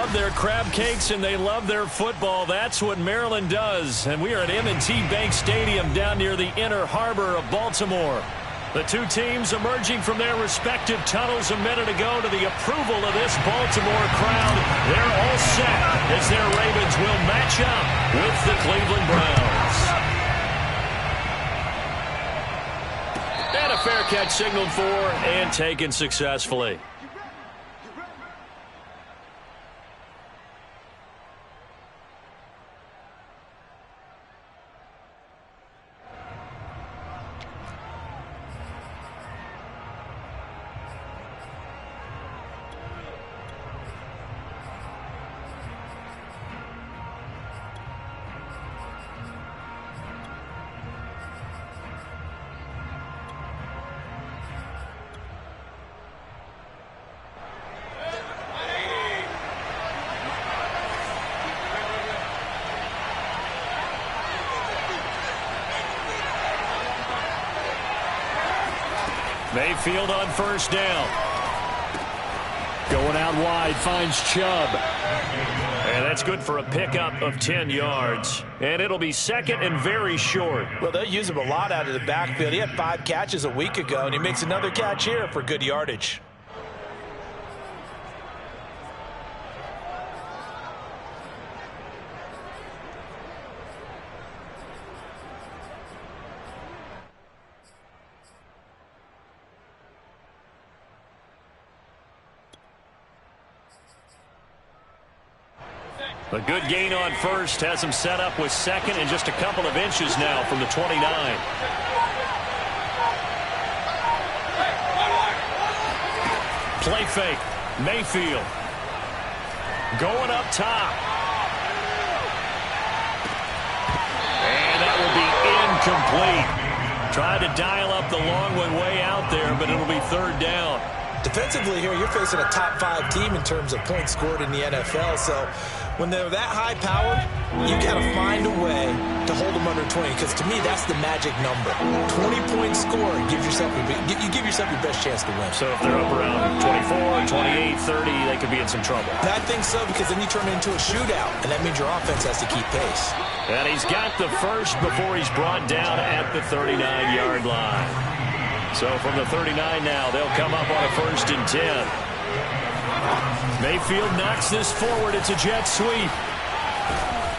love their crab cakes and they love their football. That's what Maryland does. And we are at M&T Bank Stadium down near the Inner Harbor of Baltimore. The two teams emerging from their respective tunnels a minute ago to the approval of this Baltimore crowd. They're all set as their Ravens will match up with the Cleveland Browns. And a fair catch signaled for and taken successfully. Mayfield on first down. Going out wide, finds Chubb. And that's good for a pickup of 10 yards. And it'll be second and very short. Well, they'll use him a lot out of the backfield. He had 5 catches a week ago, and he makes another catch here for good yardage. A good gain on first has him set up with second and just a couple of inches now from the 29. Play fake. Mayfield. Going up top. And that will be incomplete. Tried to dial up the long one way out there, but it'll be third down. Defensively here, you're facing a top 5 team in terms of points scored in the NFL, so when they're that high-powered, you got to find a way to hold them under 20, because to me, that's the magic number. 20-point score, you give yourself your best chance to win. So if they're up around 24, 28, 30, they could be in some trouble. I think so, because then you turn it into a shootout, and that means your offense has to keep pace. And he's got the first before he's brought down at the 39-yard line. So from the 39 now, they'll come up on a 1st and 10. Mayfield knocks this forward. It's a jet sweep.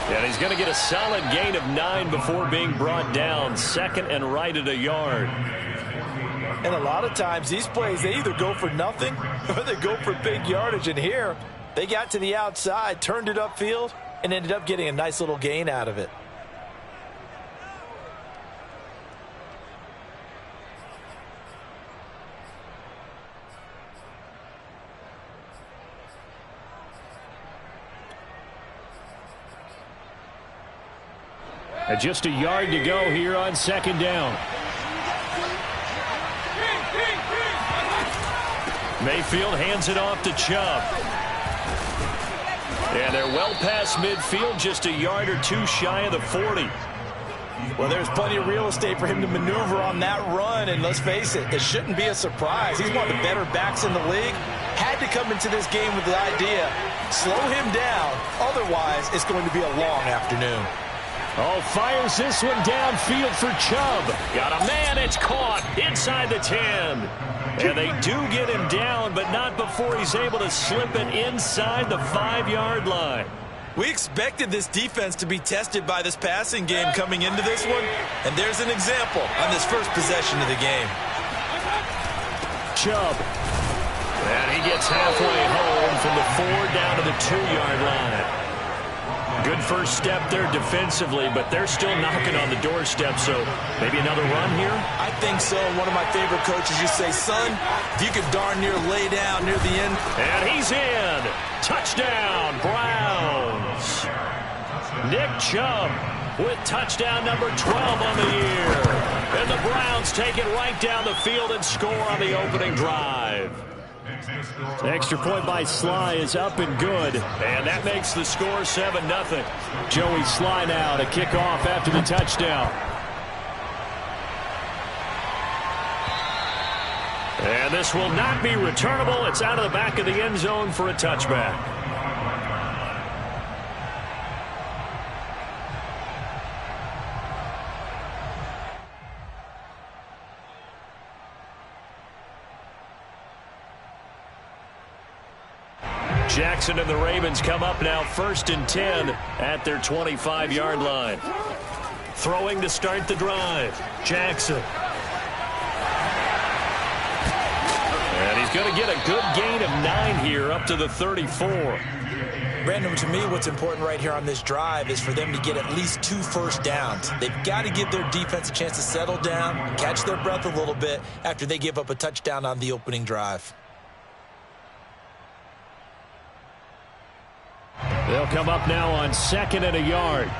And he's going to get a solid gain of 9 before being brought down. Second and right at a yard. And a lot of times these plays, they either go for nothing or they go for big yardage. And here, they got to the outside, turned it upfield, and ended up getting a nice little gain out of it. And just a yard to go here on second down. Mayfield hands it off to Chubb. And they're well past midfield, just a yard or two shy of the 40. Well, there's plenty of real estate for him to maneuver on that run, and let's face it, it shouldn't be a surprise. He's one of the better backs in the league. Had to come into this game with the idea, slow him down, otherwise it's going to be a long afternoon. Oh, fires this one downfield for Chubb. Got a man, it's caught inside the 10. And they do get him down, but not before he's able to slip it inside the 5-yard line. We expected this defense to be tested by this passing game coming into this one, and there's an example on this first possession of the game. Chubb. And he gets halfway home from the 4 down to the 2-yard line. Good first step there defensively, but they're still knocking on the doorstep, so maybe another run here? I think so. One of my favorite coaches used to say, son, if you could darn near lay down near the end. And he's in. Touchdown, Browns. Nick Chubb with touchdown number 12 on the year. And the Browns take it right down the field and score on the opening drive. The extra point by Sly is up and good. And that makes the score 7-0. Joey Sly now to kick off after the touchdown. And this will not be returnable. It's out of the back of the end zone for a touchback. Jackson and the Ravens come up now 1st and 10 at their 25-yard line. Throwing to start the drive, Jackson. And he's going to get a good gain of 9 here up to the 34. Brandon, to me, what's important right here on this drive is for them to get at least 2 first downs. They've got to give their defense a chance to settle down, catch their breath a little bit after they give up a touchdown on the opening drive. They'll come up now on 2nd and a yard.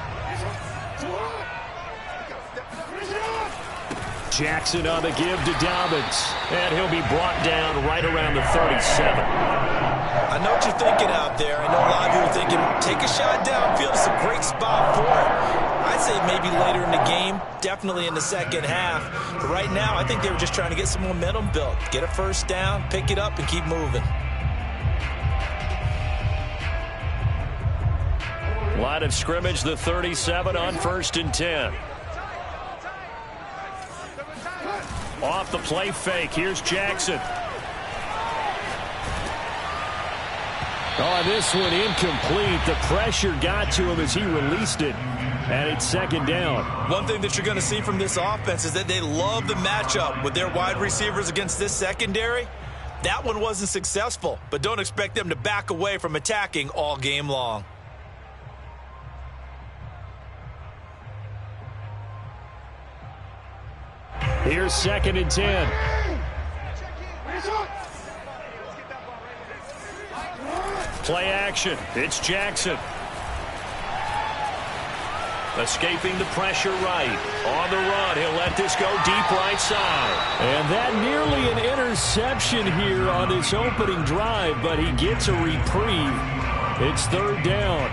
Jackson on the give to Dobbins. And he'll be brought down right around the 37. I know what you're thinking out there. I know a lot of you are thinking, take a shot downfield. It's a great spot for it. I'd say maybe later in the game, definitely in the second half. But right now, I think they were just trying to get some momentum built. Get a first down, pick it up, and keep moving. Line of scrimmage, the 37 on 1st and 10. Off the play fake. Here's Jackson. Oh, this one incomplete. The pressure got to him as he released it. And it's 2nd down. One thing that you're going to see from this offense is that they love the matchup with their wide receivers against this secondary. That one wasn't successful, but don't expect them to back away from attacking all game long. Here's 2nd and 10. Play action. It's Jackson. Escaping the pressure right. On the run, he'll let this go deep right side. And that nearly an interception here on this opening drive, but he gets a reprieve. It's 3rd down.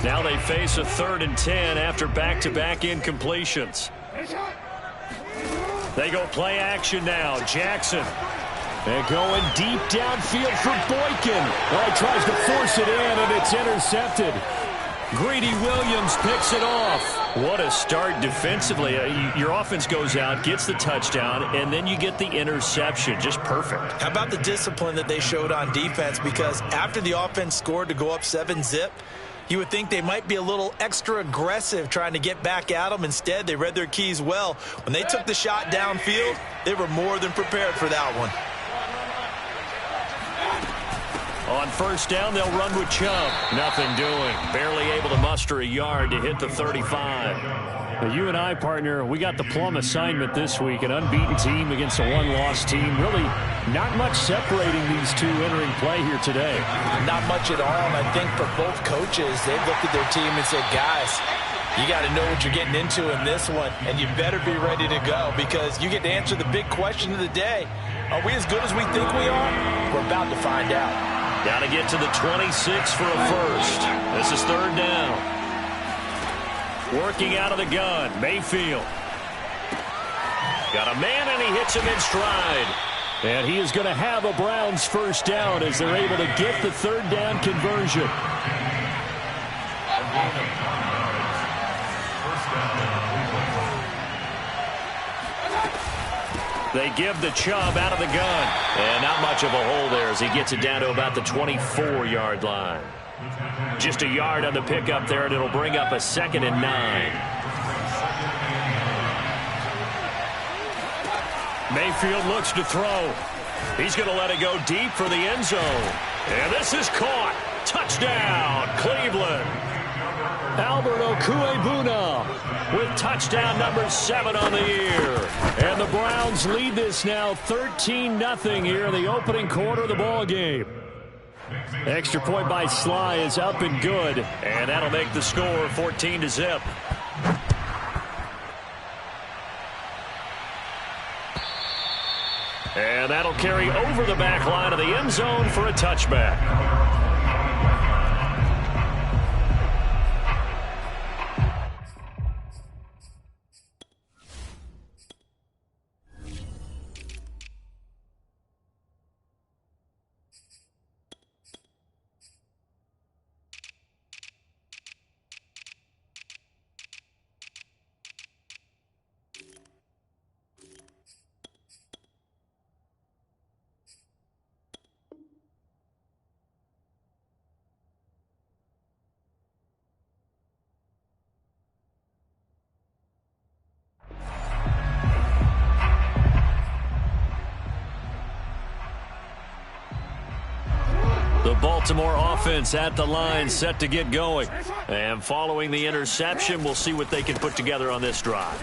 Now they face a 3rd and 10 after back-to-back incompletions. They go play action now. Jackson. And going deep downfield for Boykin. Well, he tries to force it in, and it's intercepted. Greedy Williams picks it off. What a start defensively. Your offense goes out, gets the touchdown, and then you get the interception. Just perfect. How about the discipline that they showed on defense? Because after the offense scored to go up 7-zip, you would think they might be a little extra aggressive trying to get back at them. Instead, they read their keys well. When they took the shot downfield, they were more than prepared for that one. On 1st down, they'll run with Chubb. Nothing doing. Barely able to muster a yard to hit the 35. Now, you and I, partner, we got the plum assignment this week. An unbeaten team against a one-loss team. Really not much separating these two entering play here today. Not much at all. And I think for both coaches, they've looked at their team and said, guys, you got to know what you're getting into in this one, and you better be ready to go because you get to answer the big question of the day. Are we as good as we think we are? We're about to find out. Got to get to the 26 for a first. This is 3rd down. Working out of the gun, Mayfield. Got a man, and he hits him in stride. And he is going to have a Browns first down as they're able to get the 3rd down conversion. They give the Chubb out of the gun. And not much of a hole there as he gets it down to about the 24-yard line. Just a yard on the pickup there, and it'll bring up a 2nd and 9. Mayfield looks to throw. He's going to let it go deep for the end zone. And this is caught. Touchdown, Cleveland. Albert Okwuegbuna with touchdown number 7 on the year. And the Browns lead this now 13-0 here in the opening quarter of the ball game. Extra point by Sly is up and good. And that'll make the score 14-0. And that'll carry over the back line of the end zone for a touchback. Baltimore offense at the line, set to get going. And following the interception, we'll see what they can put together on this drive.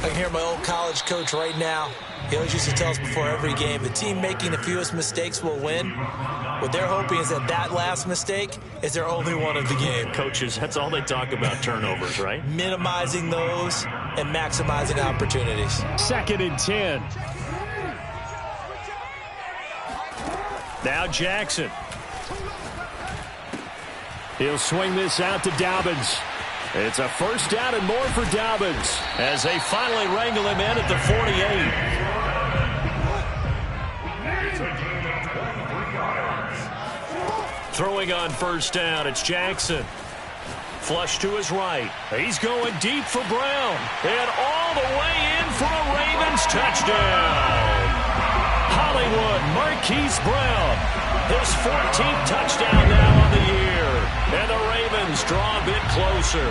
I can hear my old college coach right now. He always used to tell us before every game, the team making the fewest mistakes will win. What they're hoping is that last mistake is their only one of the game. Coaches, that's all they talk about, turnovers, right? Minimizing those and maximizing opportunities. 2nd and 10. Now Jackson. He'll swing this out to Dobbins. It's a first down and more for Dobbins as they finally wrangle him in at the 48. Throwing on first down, it's Jackson. Flush to his right. He's going deep for Brown. And all the way in for a Ravens touchdown. Hollywood Marquise Brown. His 14th touchdown now on the year. And the Ravens draw a bit closer.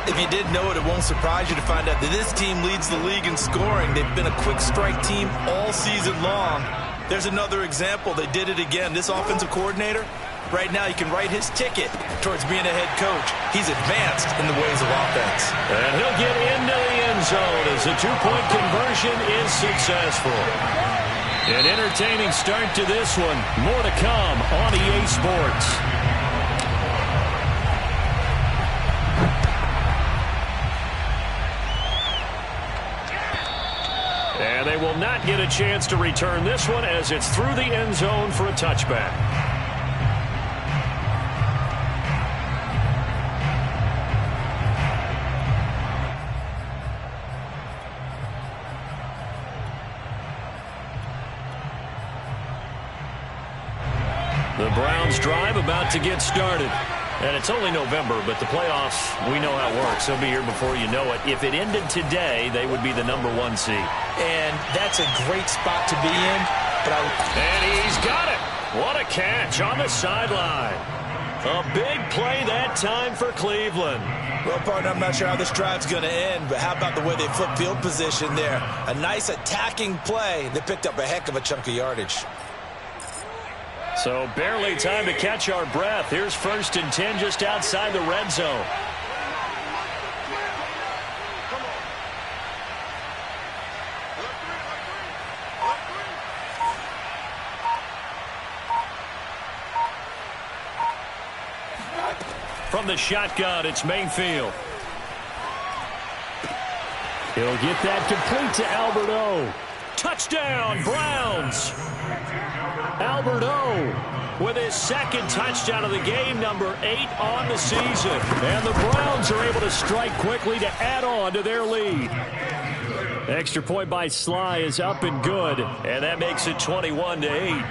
If you didn't know it, it won't surprise you to find out that this team leads the league in scoring. They've been a quick strike team all season long. There's another example. They did it again. This offensive coordinator, right now you can write his ticket towards being a head coach. He's advanced in the ways of offense. And he'll get into the end zone as the two-point conversion is successful. An entertaining start to this one. More to come on EA Sports. And they will not get a chance to return this one as it's through the end zone for a touchback. The Browns drive about to get started. And it's only November, but the playoffs, we know how it works. They'll be here before you know it. If it ended today, they would be the #1 seed. And that's a great spot to be in. And he's got it. What a catch on the sideline. A big play that time for Cleveland. Well, partner, I'm not sure how this drive's going to end, but how about the way they flip field position there? A nice attacking play that picked up a heck of a chunk of yardage. So barely time to catch our breath. Here's 1st and 10 just outside the red zone. From the shotgun, it's Mayfield. He'll get that complete to Albert O. Touchdown, Browns. Albert O with his 2nd touchdown of the game, #8 on the season. And the Browns are able to strike quickly to add on to their lead. Extra point by Sly is up and good, and that makes it 21-8.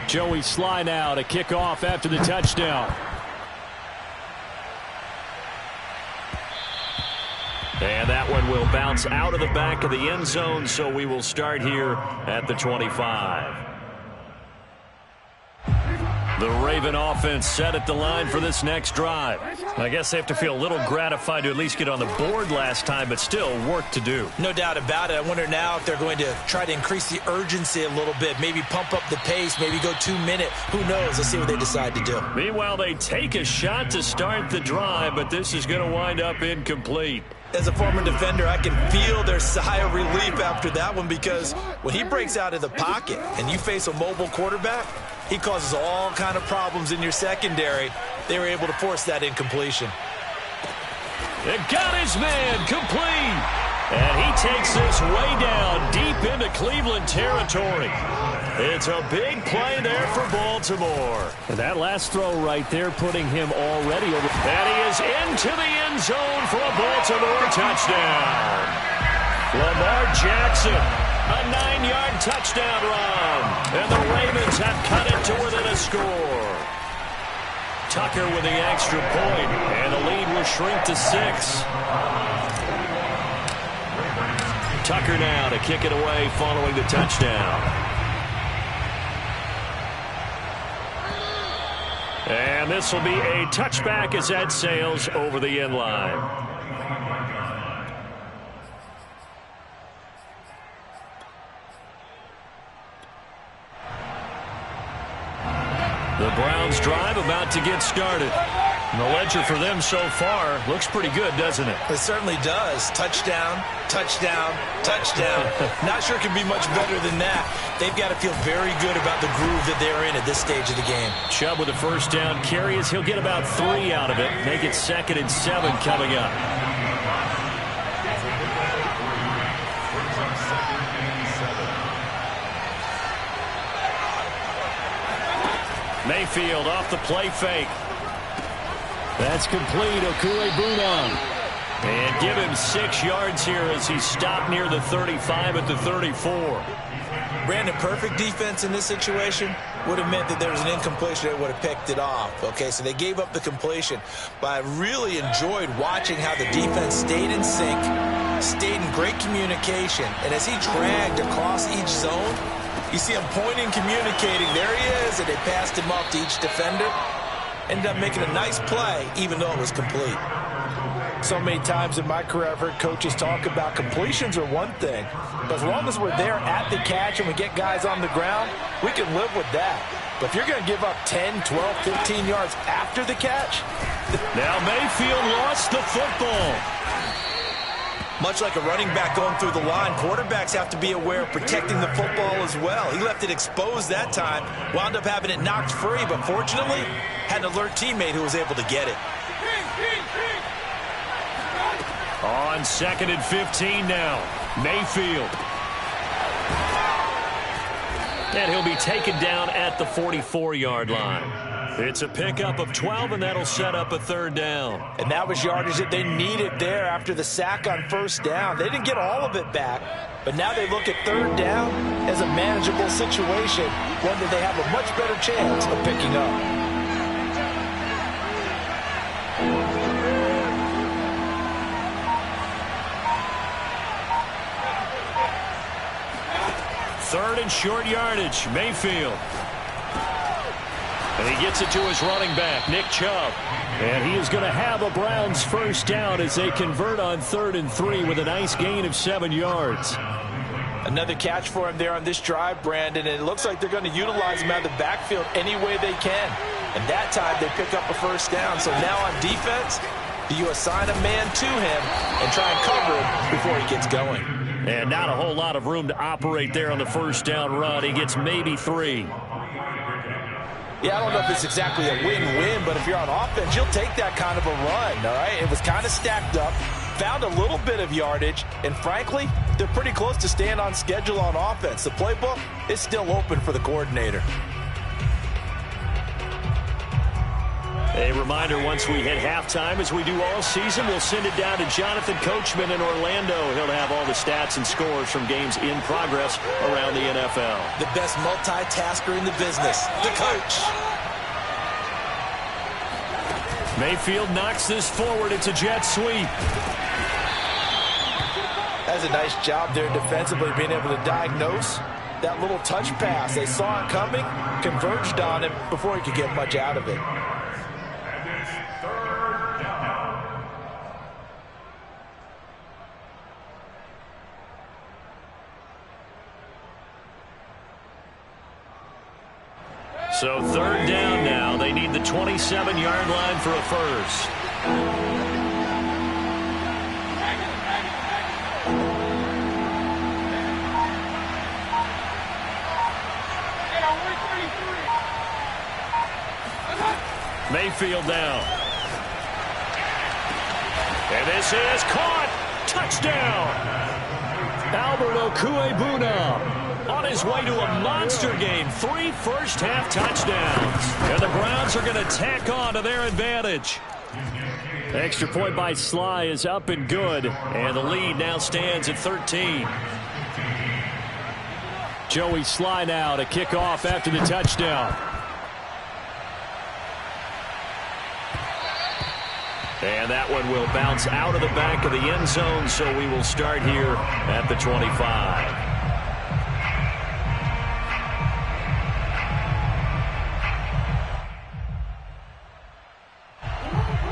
Joey Sly now to kick off after the touchdown. And that one will bounce out of the back of the end zone, so we will start here at the 25. The Raven offense set at the line for this next drive. I guess they have to feel a little gratified to at least get on the board last time, but still work to do. No doubt about it. I wonder now if they're going to try to increase the urgency a little bit, maybe pump up the pace, maybe go 2-minute. Who knows? Let's see what they decide to do. Meanwhile, they take a shot to start the drive, but this is going to wind up incomplete. As a former defender, I can feel their sigh of relief after that one, because when he breaks out of the pocket and you face a mobile quarterback, he causes all kind of problems in your secondary. They were able to force that incompletion. It got his man complete. And he takes this way down deep into Cleveland territory. It's a big play there for Baltimore. And that last throw right there putting him already over. And he is into the end zone for a Baltimore touchdown. Lamar Jackson, a 9-yard touchdown run. And the Ravens have cut it to within a score. Tucker with the extra point, and the lead will shrink to 6. Tucker now to kick it away following the touchdown. And this will be a touchback as that sails over the end line. The Browns drive about to get started. And the ledger for them so far looks pretty good, doesn't it? It certainly does. Touchdown, touchdown, touchdown. Not sure it can be much better than that. They've got to feel very good about the groove that they're in at this stage of the game. Chubb with a first down carry as he'll get about 3 out of it. Make it 2nd and 7 coming up. Mayfield off the play fake. That's complete. Okuegbunam. And give him 6 yards here as he's stopped near the 35 at the 34. Brandon, perfect defense in this situation would have meant that there was an incompletion that would have picked it off. Okay, so they gave up the completion. But I really enjoyed watching how the defense stayed in sync, stayed in great communication. And as he dragged across each zone, you see him pointing, communicating. There he is, and they passed him off to each defender. Ended up making a nice play, even though it was complete. So many times in my career, I've heard coaches talk about completions are one thing. But as long as we're there at the catch and we get guys on the ground, we can live with that. But if you're going to give up 10, 12, 15 yards after the catch. Now Mayfield lost the football. Much like a running back going through the line, quarterbacks have to be aware of protecting the football as well. He left it exposed that time, wound up having it knocked free, but fortunately, had an alert teammate who was able to get it. On 2nd and 15 now, Mayfield. And he'll be taken down at the 44-yard line. It's a pickup of 12, and that'll set up a 3rd down. And that was yardage that they needed there after the sack on 1st down. They didn't get all of it back, but now they look at 3rd down as a manageable situation, one that they have a much better chance of picking up. Third and short yardage, Mayfield. And he gets it to his running back, Nick Chubb. And he is going to have a Browns first down as they convert on 3rd and 3 with a nice gain of 7 yards. Another catch for him there on this drive, Brandon, and it looks like they're going to utilize him out of the backfield any way they can. And that time they pick up a first down. So now on defense, do you assign a man to him and try and cover him before he gets going? And not a whole lot of room to operate there on the first down run. He gets maybe 3. Yeah, I don't know if it's exactly a win-win, but if you're on offense, you'll take that kind of a run, all right? It was kind of stacked up, found a little bit of yardage, and frankly, they're pretty close to staying on schedule on offense. The playbook is still open for the coordinator. A reminder, once we hit halftime, as we do all season, we'll send it down to Jonathan Coachman in Orlando. He'll have all the stats and scores from games in progress around the NFL. The best multitasker in the business, the coach. Mayfield knocks this forward. It's a jet sweep. That's a nice job there defensively, being able to diagnose that little touch pass. They saw it coming, converged on him before he could get much out of it. So 3rd down now. They need the 27-yard line for a first. Mayfield down. And this is caught. Touchdown. Albert Okuegbunam on his way to a monster game. 3 first-half touchdowns. And the Browns are going to tack on to their advantage. Extra point by Sly is up and good. And the lead now stands at 13. Joey Sly now to kick off after the touchdown. And that one will bounce out of the back of the end zone, so we will start here at the 25.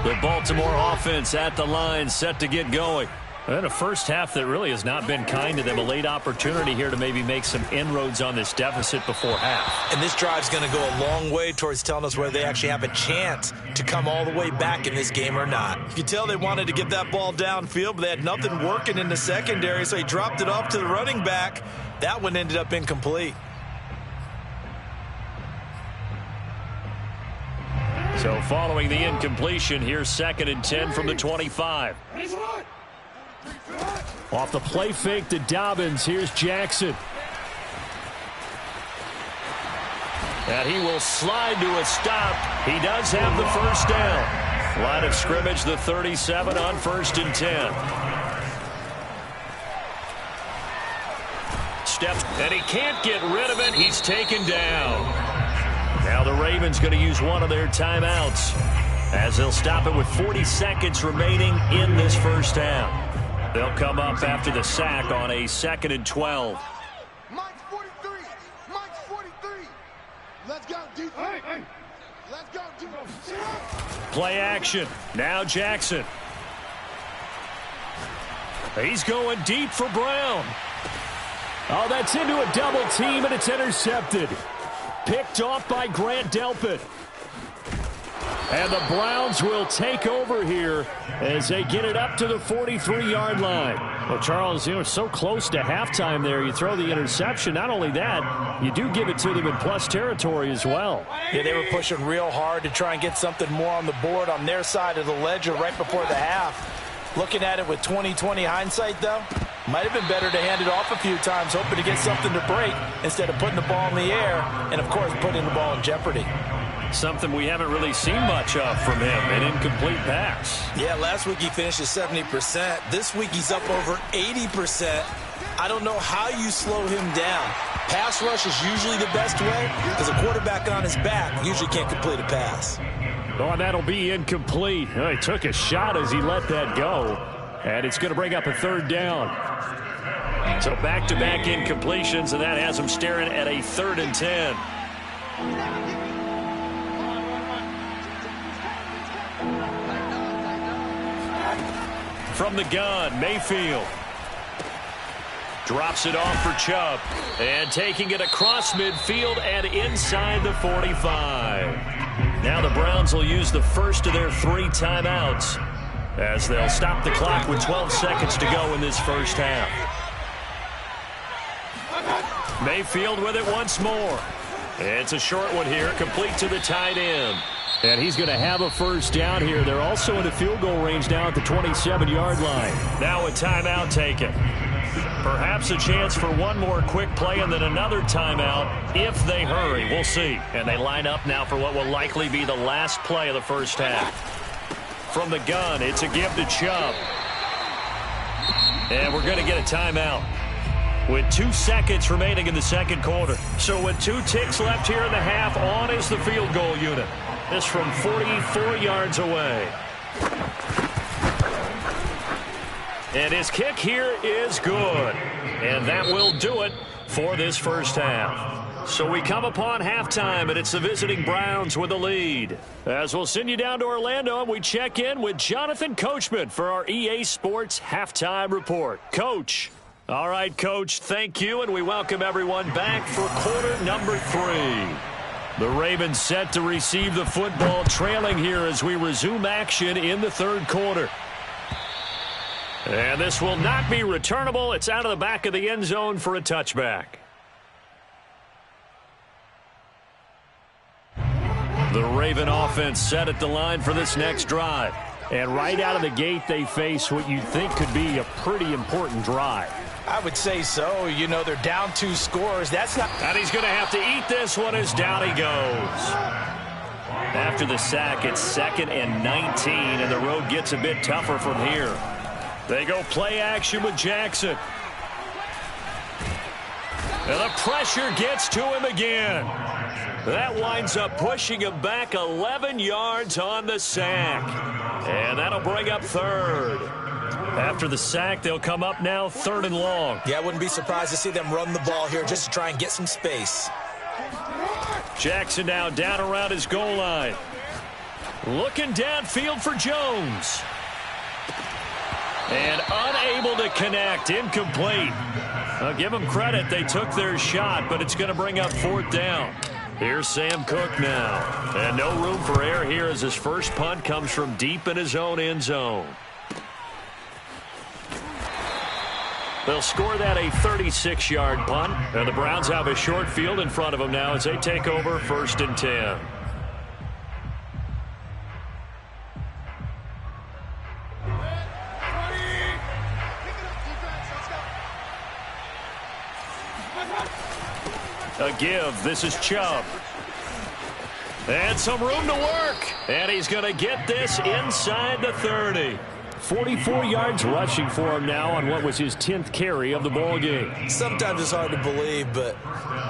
The Baltimore offense at the line, set to get going. And a first half that really has not been kind to them. A late opportunity here to maybe make some inroads on this deficit before half. And this drive's going to go a long way towards telling us whether they actually have a chance to come all the way back in this game or not. You can tell they wanted to get that ball downfield, but they had nothing working in the secondary, so he dropped it off to the running back. That one ended up incomplete. So following the incompletion, here's 2nd and 10 from the 25. Off the play fake to Dobbins, here's Jackson. And he will slide to a stop. He does have the first down. Line of scrimmage, the 37 on 1st and 10. Steps, and he can't get rid of it. He's taken down. Now the Ravens going to use one of their timeouts as they'll stop it with 40 seconds remaining in this first half. They'll come up after the sack on a 2nd and 12. Mike's 43. Mike's 43. Let's go, defense. Let's go, defense. Play action. Now Jackson. He's going deep for Brown. Oh, that's into a double team, and it's intercepted. Picked off by Grant Delpit. And the Browns will take over here as they get it up to the 43-yard line. Well, Charles, you know, so close to halftime there. You throw the interception. Not only that, you do give it to them in plus territory as well. Yeah, they were pushing real hard to try and get something more on the board on their side of the ledger right before the half. Looking at it with 20/20 hindsight, though, might have been better to hand it off a few times, hoping to get something to break instead of putting the ball in the air and, of course, putting the ball in jeopardy. Something we haven't really seen much of from him, an incomplete pass. Yeah, last week he finished at 70%. This week he's up over 80%. I don't know how you slow him down. Pass rush is usually the best way because a quarterback on his back usually can't complete a pass. Oh, and that'll be incomplete. Oh, he took a shot as he let that go, and it's going to bring up a 3rd down. So back-to-back incompletions, and that has him staring at a 3rd and 10. From the gun, Mayfield. Drops it off for Chubb. And taking it across midfield and inside the 45. Now the Browns will use the first of their 3 timeouts as they'll stop the clock with 12 seconds to go in this first half. Mayfield with it once more. It's a short one here, complete to the tight end. And he's going to have a first down here. They're also in a field goal range now at the 27-yard line. Now a timeout taken. Perhaps a chance for one more quick play and then another timeout if they hurry. We'll see. And they line up now for what will likely be the last play of the first half. From the gun, it's a give to Chubb. And we're going to get a timeout with 2 seconds remaining in the second quarter. So with 2 ticks left here in the half, on is the field goal unit. This from 44 yards away. And his kick here is good. And that will do it for this first half. So we come upon halftime, and it's the visiting Browns with the lead. As we'll send you down to Orlando, and we check in with Jonathan Coachman for our EA Sports Halftime Report. Coach. All right, Coach, thank you, and we welcome everyone back for quarter number 3. The Ravens set to receive the football, trailing here as we resume action in the third quarter. And this will not be returnable. It's out of the back of the end zone for a touchback. The Raven offense set at the line for this next drive. And right out of the gate, they face what you'd think could be a pretty important drive. I would say so. You know, they're down 2 scores. That's not... And he's going to have to eat this one as down he goes. After the sack, it's 2nd and 19, and the road gets a bit tougher from here. They go play action with Jackson. And the pressure gets to him again. That winds up pushing him back 11 yards on the sack. And that'll bring up 3rd. After the sack, they'll come up now 3rd and long. Yeah, I wouldn't be surprised to see them run the ball here just to try and get some space. Jackson now down around his goal line. Looking downfield for Jones. And unable to connect. Incomplete. I'll give them credit. They took their shot, but it's going to bring up 4th down. Here's Sam Cook now. And no room for error here as his first punt comes from deep in his own end zone. They'll score that a 36-yard punt. And the Browns have a short field in front of them now as they take over 1st and 10. A give. This is Chubb. And some room to work. And he's going to get this inside the 30. 44 yards rushing for him now on what was his 10th carry of the ball game. Sometimes it's hard to believe, but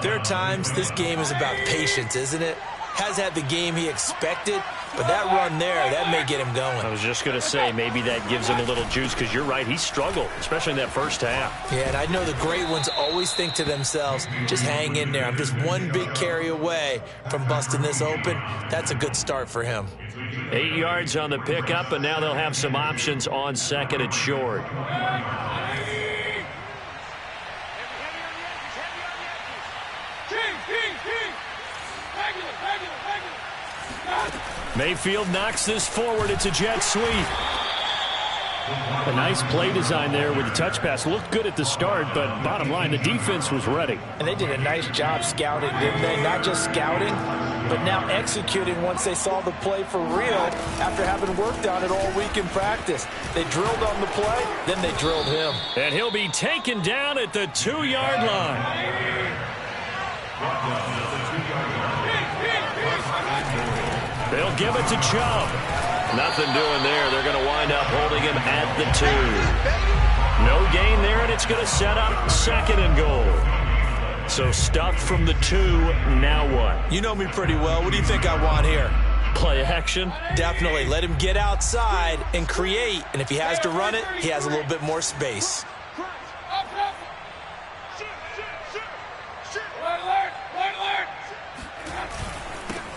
there are times this game is about patience, isn't it? Has had the game he expected, but that run there, that may get him going. I was just going to say, maybe that gives him a little juice because you're right, he struggled, especially in that first half. Yeah, and I know the great ones always think to themselves, just hang in there. I'm just one big carry away from busting this open. That's a good start for him. 8 yards on the pickup, and now they'll have some options on 2nd and short. Mayfield knocks this forward. It's a jet sweep. A nice play design there with the touch pass. Looked good at the start, but bottom line, the defense was ready. And they did a nice job scouting, didn't they? Not just scouting, but now executing once they saw the play for real after having worked on it all week in practice. They drilled on the play, then they drilled him. And he'll be taken down at the 2-yard line. They'll give it to Chubb. Nothing doing there. They're going to wind up holding him at the 2. No gain there, and it's going to set up 2nd and goal. So stuffed from the 2, now what? You know me pretty well. What do you think I want here? Play action? Definitely. Let him get outside and create. And if he has to run it, he has a little bit more space.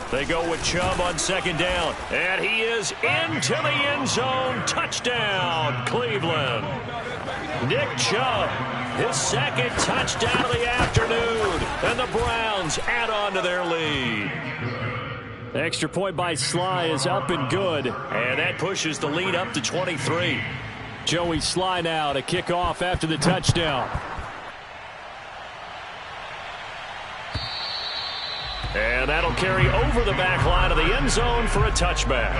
They go with Chubb on 2nd down. And he is into the end zone. Touchdown, Cleveland. Nick Chubb, his 2nd touchdown of the afternoon. And the Browns add on to their lead. The extra point by Sly is up and good. And that pushes the lead up to 23. Joey Sly now to kick off after the touchdown. And that'll carry over the back line of the end zone for a touchback.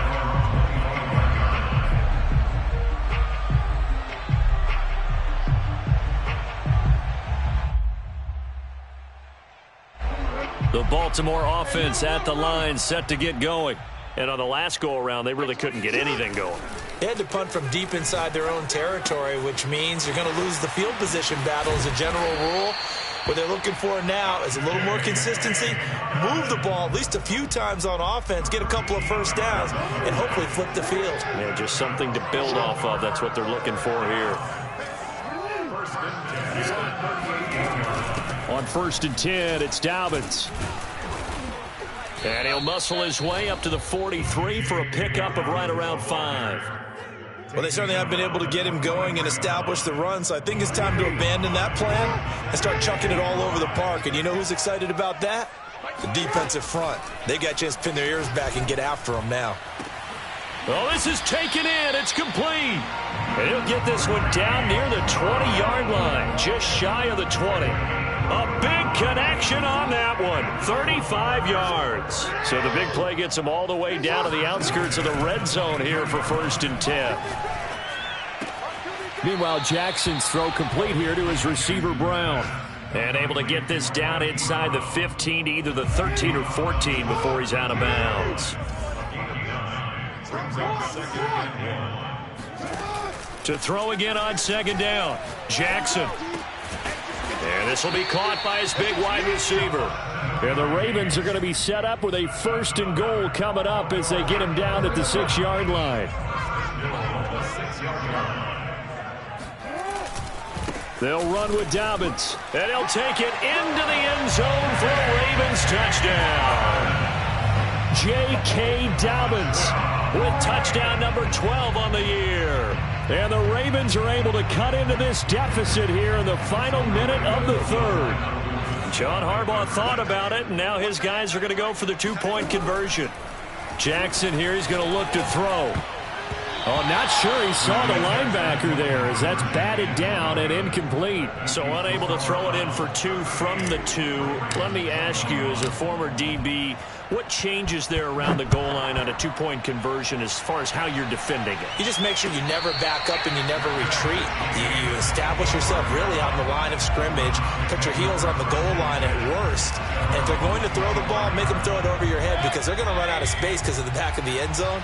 The Baltimore offense at the line, set to get going. And on the last go-around, they really couldn't get anything going. They had to punt from deep inside their own territory, which means you're going to lose the field position battle as a general rule. What they're looking for now is a little more consistency, move the ball at least a few times on offense, get a couple of first downs, and hopefully flip the field. Yeah, just something to build off of. That's what they're looking for here. On 1st and 10, it's Dobbins. And he'll muscle his way up to the 43 for a pickup of right around 5. Well, they certainly have been able to get him going and establish the run, so I think it's time to abandon that plan and start chucking it all over the park. And you know who's excited about that? The defensive front. They got a chance to pin their ears back and get after him now. Oh, this is taken in. It's complete. And he'll get this one down near the 20-yard line, just shy of the 20. A big connection on that one, 35 yards. So the big play gets him all the way down to the outskirts of the red zone here for 1st and 10. Meanwhile, Jackson's throw complete here to his receiver, Brown. And able to get this down inside the 15 to either the 13 or 14 before he's out of bounds. To throw again on 2nd down, Jackson. And this will be caught by his big wide receiver. And the Ravens are going to be set up with a 1st and goal coming up as they get him down at the 6-yard line. They'll run with Dobbins. And he'll take it into the end zone for a Ravens touchdown. J.K. Dobbins with touchdown number 12 on the year. And the Ravens are able to cut into this deficit here in the final minute of the third. John Harbaugh thought about it, and now his guys are going to go for the two-point conversion. Jackson here, he's going to look to throw. Oh, not sure he saw the linebacker there as that's batted down and incomplete. So unable to throw it in for two from the two. Let me ask you, as a former DB, what changes there around the goal line on a two-point conversion as far as how you're defending it? You just make sure you never back up and you never retreat. You establish yourself really on the line of scrimmage, put your heels on the goal line at worst. And if they're going to throw the ball, make them throw it over your head because they're going to run out of space because of the back of the end zone.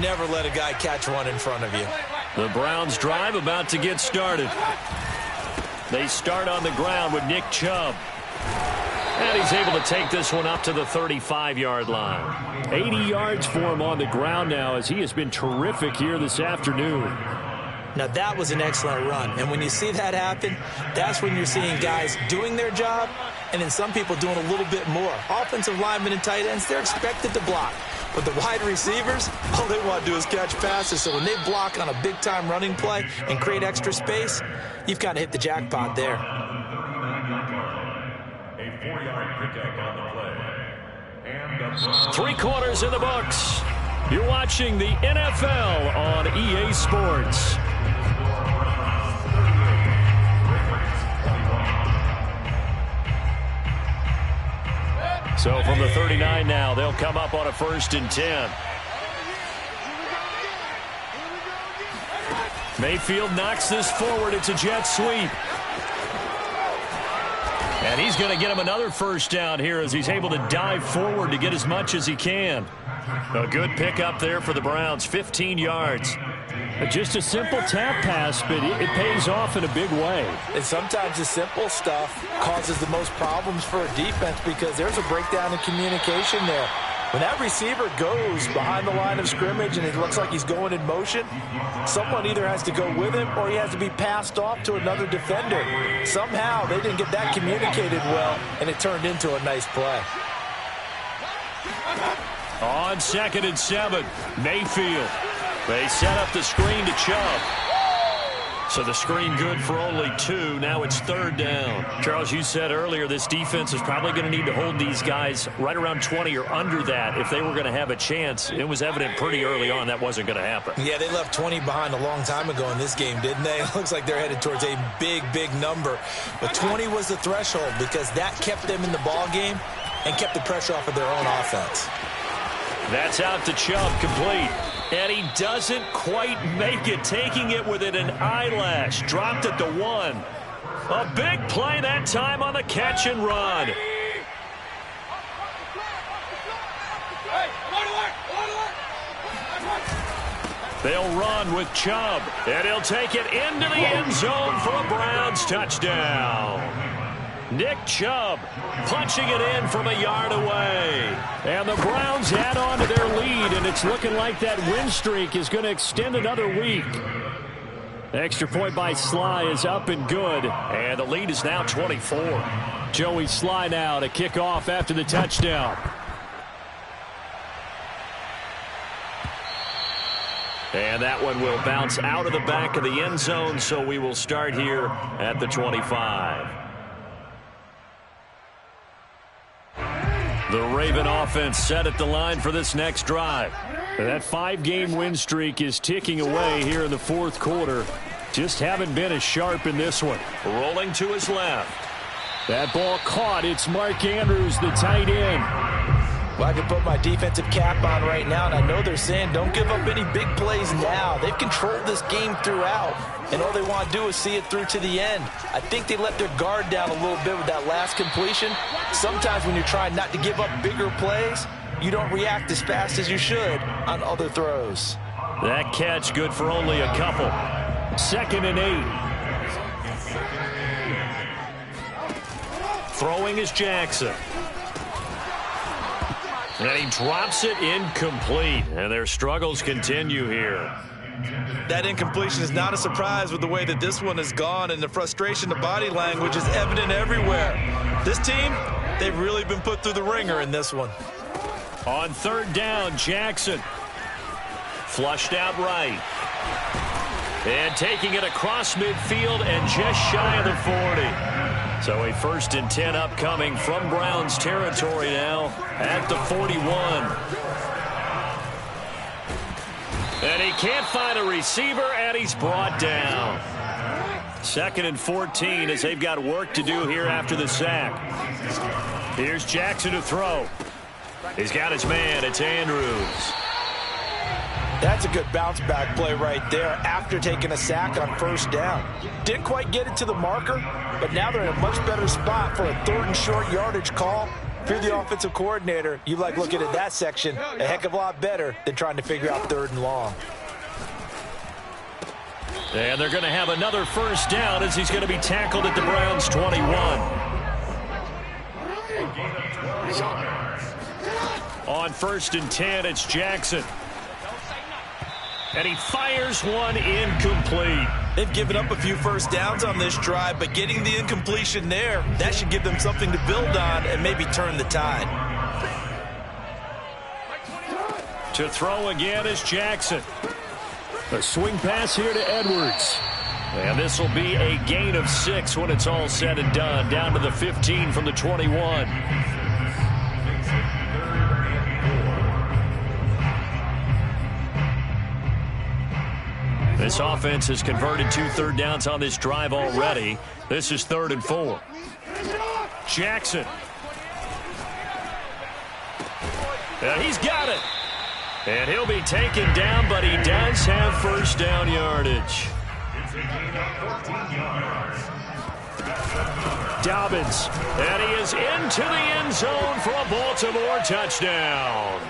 Never let a guy catch one in front of you. The Browns drive about to get started. They start on the ground with Nick Chubb. And he's able to take this one up to the 35-yard line. 80 yards for him on the ground now as he has been terrific here this afternoon. Now, that was an excellent run. And when you see that happen, that's when you're seeing guys doing their job and then some people doing a little bit more. Offensive linemen and tight ends, they're expected to block. But the wide receivers, all they want to do is catch passes. So when they block on a big-time running play and create extra space, you've kind of hit the jackpot there. Three quarters in the books. You're watching the NFL on EA Sports. So from the 39 now, they'll come up on a 1st and 10. Mayfield knocks this forward. It's a jet sweep. And he's going to get him another first down here as he's able to dive forward to get as much as he can. A good pickup there for the Browns, 15 yards. Just a simple tap pass, but it pays off in a big way. And sometimes the simple stuff causes the most problems for a defense because there's a breakdown in communication there. When that receiver goes behind the line of scrimmage and it looks like he's going in motion, someone either has to go with him or he has to be passed off to another defender. Somehow they didn't get that communicated well, and it turned into a nice play. On 2nd and 7, Mayfield. They set up the screen to Chubb. So the screen good for only 2. Now it's 3rd down. Charles, you said earlier this defense is probably going to need to hold these guys right around 20 or under that if they were going to have a chance. It was evident pretty early on that wasn't going to happen. Yeah, they left 20 behind a long time ago in this game, didn't they? It looks like they're headed towards a big, big number. But 20 was the threshold because that kept them in the ball game and kept the pressure off of their own offense. That's out to Chubb, complete. And he doesn't quite make it, taking it within an eyelash. Dropped it to 1. A big play that time on the catch and run. They'll run with Chubb, and he'll take it into the end zone for a Browns touchdown. Nick Chubb punching it in from a yard away. And the Browns add on to their lead, and it's looking like that win streak is going to extend another week. Extra point by Sly is up and good, and the lead is now 24. Joey Sly now to kick off after the touchdown. And that one will bounce out of the back of the end zone, so we will start here at the 25. The Raven offense set at the line for this next drive. That 5-game win streak is ticking away here in the 4th quarter. Just haven't been as sharp in this one. Rolling to his left. That ball caught. It's Mark Andrews, the tight end. Well, I can put my defensive cap on right now, and I know they're saying don't give up any big plays now. They've controlled this game throughout, and all they want to do is see it through to the end. I think they let their guard down a little bit with that last completion. Sometimes when you're trying not to give up bigger plays, you don't react as fast as you should on other throws. That catch good for only a couple. 2nd and 8. Throwing is Jackson. And he drops it incomplete. And their struggles continue here. That incompletion is not a surprise with the way that this one has gone, and the frustration, the body language is evident everywhere. This team, they've really been put through the ringer in this one. On 3rd down, Jackson. Flushed out right. And taking it across midfield and just shy of the 40. So a 1st and 10 upcoming from Browns territory now at the 41. And he can't find a receiver, and he's brought down. 2nd and 14 as they've got work to do here after the sack. Here's Jackson to throw. He's got his man. It's Andrews. That's a good bounce-back play right there after taking a sack on 1st down. Didn't quite get it to the marker, but now they're in a much better spot for a 3rd and short yardage call. If you're the offensive coordinator, you like looking at that section a heck of a lot better than trying to figure out 3rd and long. And they're going to have another 1st down as he's going to be tackled at the Browns' 21. On 1st and 10, it's Jackson. And he fires one incomplete. They've given up a few 1st downs on this drive, but getting the incompletion there, that should give them something to build on and maybe turn the tide. To throw again is Jackson. A swing pass here to Edwards. And this will be a gain of 6 when it's all said and done. Down to the 15 from the 21. This offense has converted 2 3rd downs on this drive already. This is 3rd and 4. Jackson. And he's got it. And he'll be taken down, but he does have 1st down yardage. Dobbins. And he is into the end zone for a Baltimore touchdown.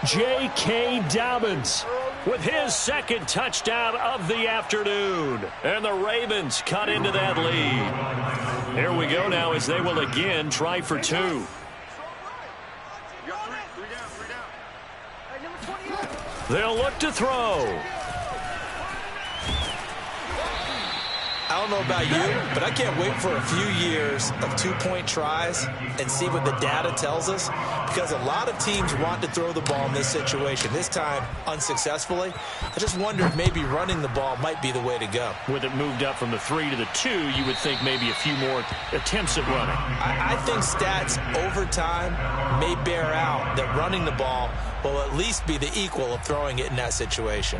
J.K. Dobbins with his 2nd touchdown of the afternoon. And the Ravens cut into that lead. Here we go now as they will again try for 2. They'll look to throw. I don't know about you, but I can't wait for a few years of 2-point tries and see what the data tells us, because a lot of teams want to throw the ball in this situation. This time, unsuccessfully. I just wonder if maybe running the ball might be the way to go. With it moved up from the 3 to the 2, you would think maybe a few more attempts at running. I think stats over time may bear out that running the ball will at least be the equal of throwing it in that situation.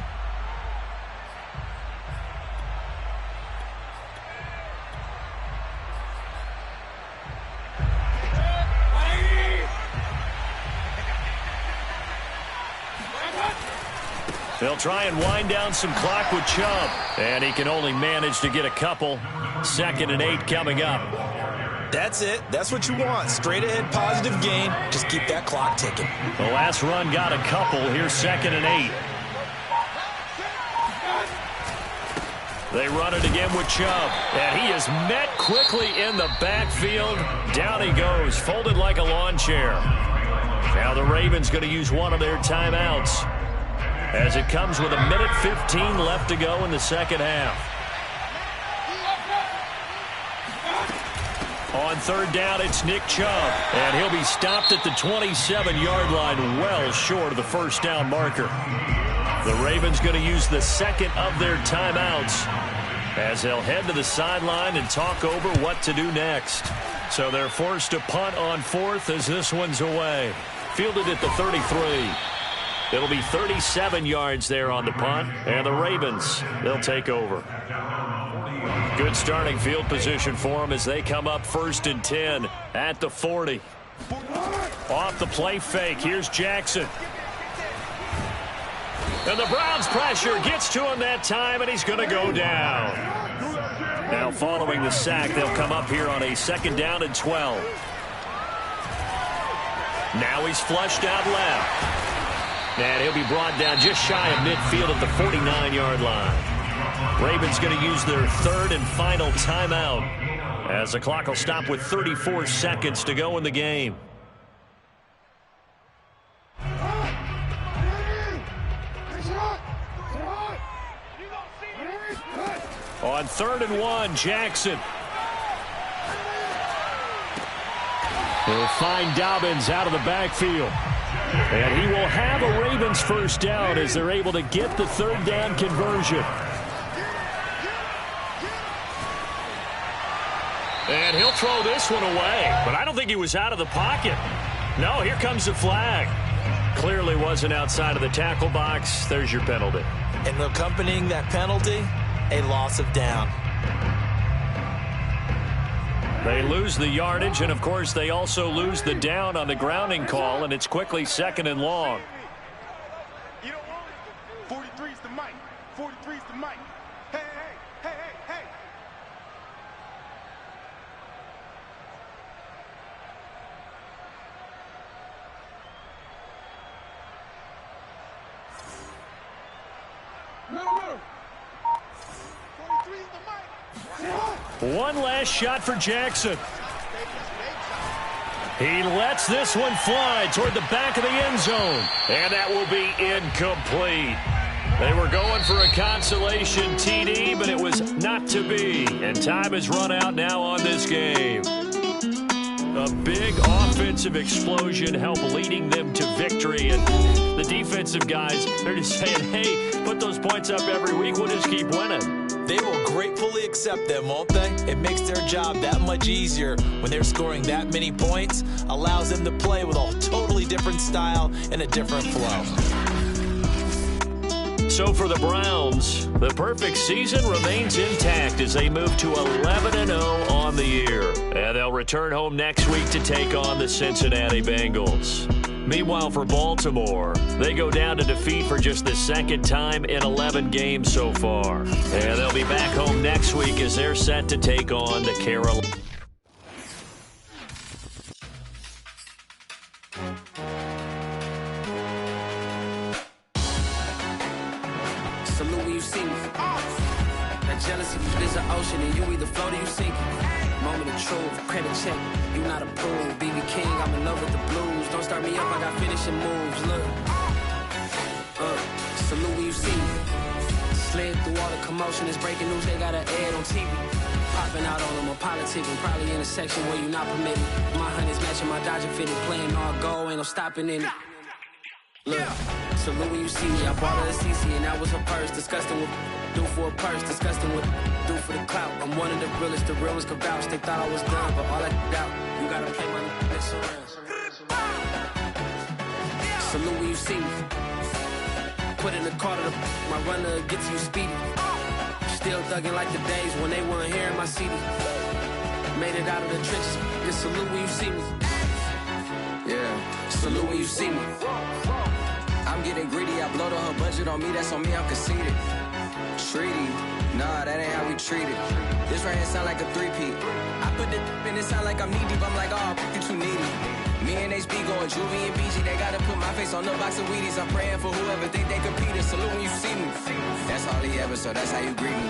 They'll try and wind down some clock with Chubb. And he can only manage to get a couple. 2nd and 8 coming up. That's it. That's what you want. Straight ahead positive gain. Just keep that clock ticking. The last run got a couple. Here's 2nd and 8. They run it again with Chubb. And he is met quickly in the backfield. Down he goes, folded like a lawn chair. Now the Ravens going to use one of their timeouts, as it comes with 1:15 left to go in the 2nd half. On 3rd down, it's Nick Chubb, and he'll be stopped at the 27-yard line, well short of the 1st down marker. The Ravens going to use the 2nd of their timeouts as they'll head to the sideline and talk over what to do next. So they're forced to punt on 4th as this one's away. Fielded at the 33. It'll be 37 yards there on the punt, and the Ravens, they'll take over. Good starting field position for them as they come up 1st and 10 at the 40. Off the play fake, here's Jackson. And the Browns pressure gets to him that time, and he's going to go down. Now following the sack, they'll come up here on a 2nd down and 12. Now he's flushed out left. And he'll be brought down just shy of midfield at the 49-yard line. Ravens going to use their 3rd and final timeout as the clock will stop with 34 seconds to go in the game. On 3rd and 1, Jackson. He'll find Dobbins out of the backfield. And he will have a Ravens 1st down as they're able to get the 3rd down conversion. And he'll throw this one away. But I don't think he was out of the pocket. No, here comes the flag. Clearly wasn't outside of the tackle box. There's your penalty. And accompanying that penalty, a loss of down. They lose the yardage, and, of course, they also lose the down on the grounding call, and it's quickly 2nd and long. You don't want it. 43's the mic. 43's the mic. Hey, hey, hey, hey, hey. No. 43's the mic. One last shot for Jackson. He lets this one fly toward the back of the end zone. And that will be incomplete. They were going for a consolation TD, but it was not to be. And time has run out now on this game. A big offensive explosion helped leading them to victory. And the defensive guys, they're just saying, hey, put those points up every week. We'll just keep winning. They will gratefully accept them, won't they? It makes their job that much easier when they're scoring that many points. Allows them to play with a totally different style and a different flow. So for the Browns, the perfect season remains intact as they move to 11-0 on the year. And they'll return home next week to take on the Cincinnati Bengals. Meanwhile, for Baltimore, they go down to defeat for just the 2nd time in 11 games so far. And they'll be back home next week as they're set to take on the Carolina. Salute when you see me. That jealousy is an ocean and you either float or you sink. Moment of truth, credit check, you not approved. BB King, I'm in love with the blues. Don't start me up, I got finishing moves. Look, salute when you see me. Slid through all the commotion, it's breaking news, they got an ad on TV. Popping out on them, a politicking, probably in a section where you not permitted. My honey's matching my Dodger fitted, playing all go, ain't no stopping in it. Look, salute when you see me. I bought her a CC and that was her purse. Disgusting with do for a purse. Disgusting with do for the clout. I'm one of the realest. The real ones could vouch. They thought I was done, but all I doubt. You gotta play my next around. Salute when you see me. Put in the car to my runner gets you speedy. Still thugging like the days when they weren't hearing my CD. Made it out of the trenches. Just salute when you see me. Yeah, salute when you see me. I'm getting greedy, I blowed on her budget on me, that's on me, I'm conceited. Treaty, nah, that ain't how we treat it. This right here sound like a three-peat. I put the in it sound like I'm knee-deep, I'm like, oh, you too needy. Me and HB going Juvie and BG, they gotta put my face on the box of Wheaties. I'm praying for whoever think they competed, salute when you see me. That's all he ever, so that's how you greet me.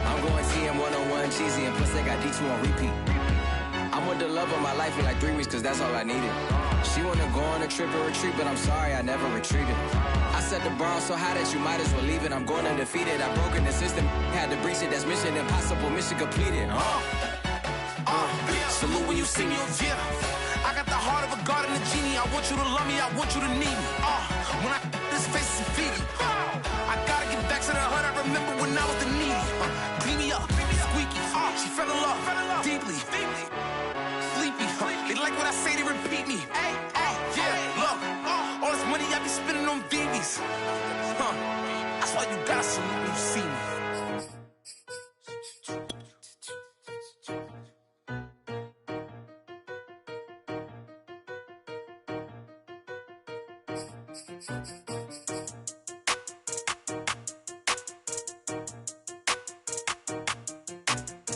I'm going TM 101 cheesy, and plus they got D2 on repeat. I'm with the love of my life in like 3 weeks, cause that's all I needed. She wanna go on a trip and retreat, but I'm sorry, I never retreated. I set the bar so high that you might as well leave it. I'm going undefeated, I've broken the system, had to breach it, that's mission impossible, mission completed. Salute when you see me. Yeah, I got the heart of a god and a genie. I want you to love me, I want you to need me. When I this face is Fiji. I gotta get back to the hood, I remember when I was the needy. Clean me up, squeaky. She fell in love, deeply. Sleepy, they like what I say, they repeat me. Yeah, look, all this money I be spending on BBs. That's why you gotta salute when you see me.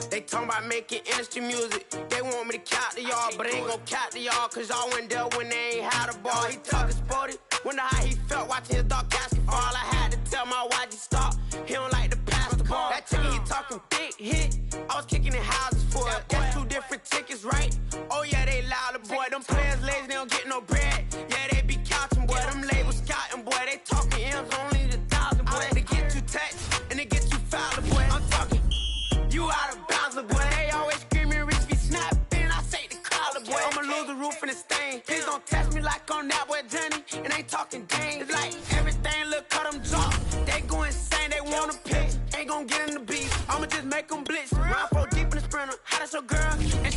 They talking about making industry music. They want me to count to y'all, but I ain't gon' count to y'all, cause y'all went there when they ain't had a ball. He talking sporty, wonder how he felt watching his dog casket fall. I had to tell my YG stop, he don't like to pass the ball. That chicken, he talking big hit, I was kicking in houses for it. That's 2 different tickets, right? Oh yeah, they louder, boy. Them players lazy, they don't get no bread. Yeah, they be counting, boy. Them labels scouting, boy. They talking M's, only the 1,000, boy. They get you taxed, and they get you fouled, boy. I'm talking, you out of bounds, boy. They always screaming, Rich be snapping. I say the collar, boy. I'ma lose the roof in the stain. Please don't test me like on that boy Johnny. And ain't talking dang. It's like everything look cut them jaw. They go insane, they want a pitch. Ain't gon' get in the beat. I'ma just make them blitz. Run 4 deep in the sprinter. How that's your girl? And